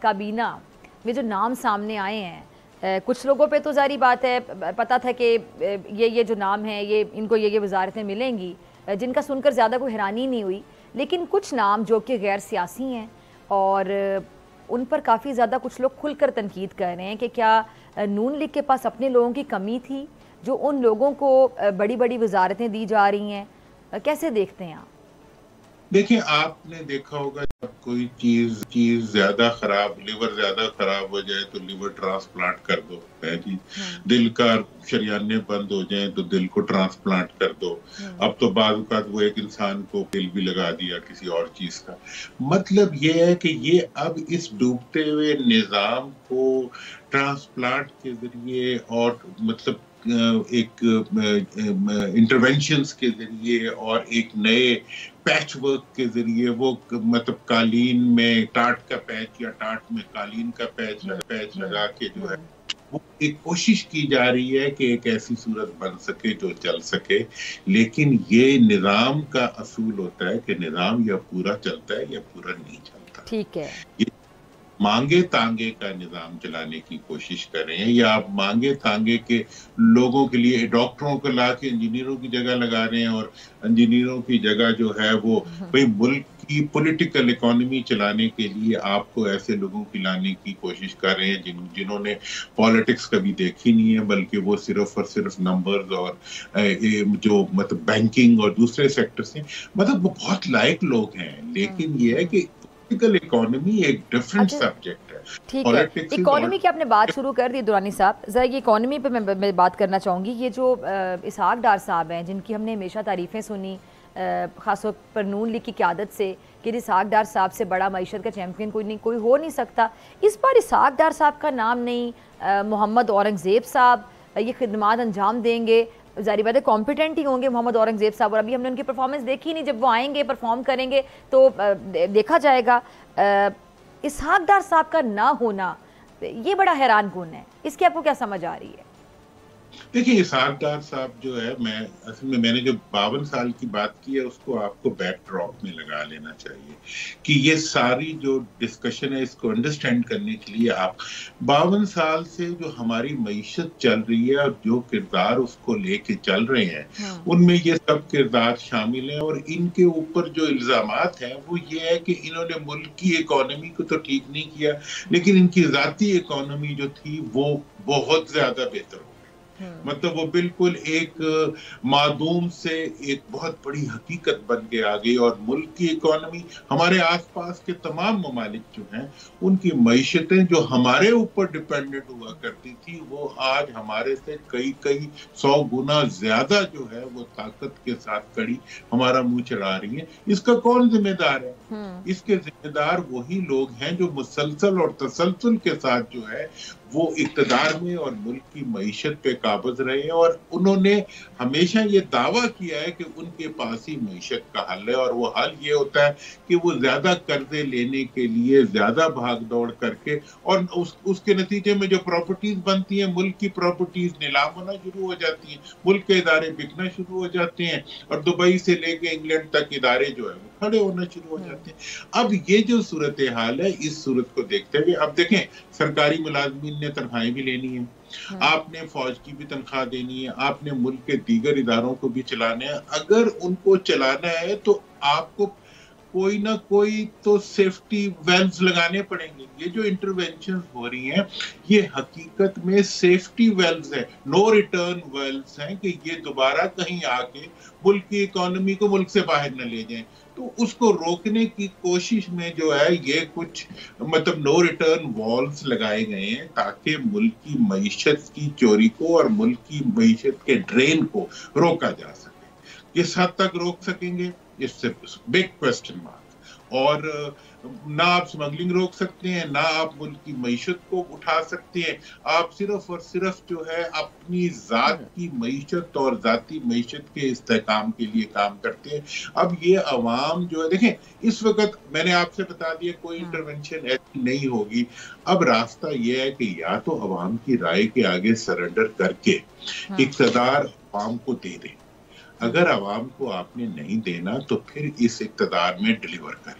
کابینہ میں جو نام سامنے آئے ہیں، کچھ لوگوں پہ تو ظاہری بات ہے پتہ تھا کہ یہ جو نام ہیں یہ ان کو یہ وزارتیں ملیں گی، جن کا سن کر زیادہ کوئی حیرانی نہیں ہوئی، لیکن کچھ نام جو کہ غیر سیاسی ہیں اور ان پر کافی زیادہ کچھ لوگ کھل کر تنقید کر رہے ہیں کہ کیا نون لیگ کے پاس اپنے لوگوں کی کمی تھی جو ان لوگوں کو بڑی بڑی وزارتیں دی جا رہی ہیں؟ کیسے دیکھتے ہیں آپ؟ دیکھیں، آپ نے دیکھا ہوگا جب کوئی چیز زیادہ خراب، لیور زیادہ خراب ہو جائے تو لیور ٹرانسپلانٹ کر دو ہے جی، دل کا شریانے بند ہو جائیں تو دل کو ٹرانسپلانٹ کر دو. اب تو بعض اوقات وہ ایک انسان کو دل بھی لگا دیا کسی اور چیز کا. مطلب یہ ہے کہ یہ اب اس ڈوبتے ہوئے نظام کو ٹرانسپلانٹ کے ذریعے اور مطلب ایک انٹرونشنز کے ذریعے اور ایک نئے پیچ ورک کے ذریعے وہ مطلب قالین میں ٹاٹ کا پیچ یا ٹاٹ میں قالین کا پیچ لگا کے جو ہے وہ ایک کوشش کی جا رہی ہے کہ ایک ایسی صورت بن سکے جو چل سکے. لیکن یہ نظام کا اصول ہوتا ہے کہ نظام یا پورا چلتا ہے یا پورا نہیں چلتا. ٹھیک ہے، مانگے تانگے کا نظام چلانے کی کوشش کر رہے ہیں، یا آپ مانگے تانگے کے لوگوں کے لیے ڈاکٹروں کو لا کے انجینئروں کی جگہ لگا رہے ہیں، اور انجینئروں کی جگہ جو ہے وہ بھئی ملک کی پولیٹیکل اکانومی چلانے کے لیے آپ کو ایسے لوگوں کی لانے کی کوشش کر رہے ہیں جنہوں نے پالیٹکس کبھی دیکھی نہیں ہے، بلکہ وہ صرف اور صرف نمبرز اور جو مطلب بینکنگ اور دوسرے سیکٹر سے مطلب وہ بہت لائق لوگ ہیں. لیکن یہ ہے کہ اکانومی ایک ڈیفرنٹ سبجیکٹ ہے. ٹھیک ہے، اکانومی کی آپ نے بات شروع کر دی دورانی صاحب، ذرا یہ اکانومی پہ میں بات کرنا چاہوں گی. یہ جو اسحاق ڈار صاحب ہیں جن کی ہم نے ہمیشہ تعریفیں سنی خاص طور پر نون لیگ کی قیادت سے کہ اسحاق ڈار صاحب سے بڑا معیشت کا چیمپئن کوئی ہو نہیں سکتا، اس بار اسحاق ڈار صاحب کا نام نہیں، محمد اورنگزیب صاحب یہ خدمات انجام دیں گے. ظاہری بات ہے کمپیٹنٹ ہی ہوں گے محمد اورنگزیب صاحب، اور ابھی ہم نے ان کی پرفارمنس دیکھی نہیں، جب وہ آئیں گے پرفارم کریں گے تو دیکھا جائے گا. اسحاق ڈار صاحب کا نہ ہونا یہ بڑا حیران کن ہے، اس کی آپ کو کیا سمجھ آ رہی ہے؟ دیکھیں، اسحاق ڈار صاحب جو ہے اصل میں نے جو 52 سال کی بات کی ہے اس کو آپ کو بیک ڈراپ میں لگا لینا چاہیے کہ یہ ساری جو ڈسکشن ہے اس کو انڈرسٹینڈ کرنے کے لیے آپ 52 سال سے جو ہماری معیشت چل رہی ہے اور جو کردار اس کو لے کے چل رہے ہیں ان میں یہ سب کردار شامل ہیں. اور ان کے اوپر جو الزامات ہیں وہ یہ ہے کہ انہوں نے ملک کی اکانومی کو تو ٹھیک نہیں کیا، لیکن ان کی ذاتی اکانومی جو تھی وہ بہت زیادہ بہتر ہو. مطلب وہ بالکل ایک معدوم سے ایک بہت بڑی حقیقت بن کے آ گئی، اور ملک کی اکانومی ہمارے آس پاس کے تمام ممالک جو ہیں ان کی معیشتیں جو ہمارے اوپر ڈیپینڈنٹ ہوا کرتی تھی وہ آج ہمارے سے کئی 100 گنا زیادہ جو ہے وہ طاقت کے ساتھ کڑی ہمارا منہ چڑھا رہی ہیں. اس کا کون ذمہ دار ہے؟ اس کے ذمہ دار وہی لوگ ہیں جو مسلسل اور تسلسل کے ساتھ جو ہے وہ اقتدار میں اور ملک کی معیشت پہ قابض رہے ہیں، اور انہوں نے ہمیشہ یہ دعویٰ کیا ہے کہ ان کے پاس ہی معیشت کا حل ہے، اور وہ حل یہ ہوتا ہے کہ وہ زیادہ قرضے لینے کے لیے زیادہ بھاگ دوڑ کر کے، اور اس کے نتیجے میں جو پراپرٹیز بنتی ہیں ملک کی پراپرٹیز نیلام ہونا شروع ہو جاتی ہیں، ملک کے ادارے بکنا شروع ہو جاتے ہیں، اور دبئی سے لے کے انگلینڈ تک ادارے جو ہے وہ کھڑے ہونا شروع ہو جاتے ہیں. اب یہ جو صورتحال ہے اس صورت کو دیکھتے ہوئے اب دیکھیں سرکاری ملازمین نے تنخواہیں بھی لینی ہیں، آپ نے فوج کی بھی تنخواہ دینی ہے، آپ نے ملک کے دیگر اداروں کو بھی چلانا ہے. اگر ان کو چلانا ہے تو آپ کو کوئی نہ کوئی تو سیفٹی ویلز لگانے پڑیں گے. یہ جو انٹرونشنز ہو رہی ہیں یہ حقیقت میں سیفٹی ویلز ہیں، نو ریٹرن ویلز ہیں کہ یہ دوبارہ کہیں آ کے ملک کی اکانومی کو ملک سے باہر نہ لے جائیں. تو اس کو روکنے کی کوشش میں جو ہے یہ کچھ مطلب نو ریٹرن والز لگائے گئے ہیں تاکہ ملک کی معیشت کی چوری کو اور ملک کی معیشت کے ڈرین کو روکا جا سکے. کس حد تک روک سکیں گے اس سے بگ کوسچن مارک. اور نہ آپ سمگلنگ روک سکتے ہیں، نہ آپ ملک کی معیشت کو اٹھا سکتے ہیں، آپ صرف اور صرف جو ہے اپنی ذات کی معیشت اور ذاتی معیشت کے استحکام کے لیے کام کرتے ہیں. اب یہ عوام جو ہے دیکھیں اس وقت میں نے آپ سے بتا دیا کوئی انٹرونشن ایسی نہیں ہوگی. اب راستہ یہ ہے کہ یا تو عوام کی رائے کے آگے سرنڈر کر کے اقتدار عوام کو دے دیں، اگر عوام کو آپ نے نہیں دینا تو پھر اس اقتدار میں ڈیلیور کریں.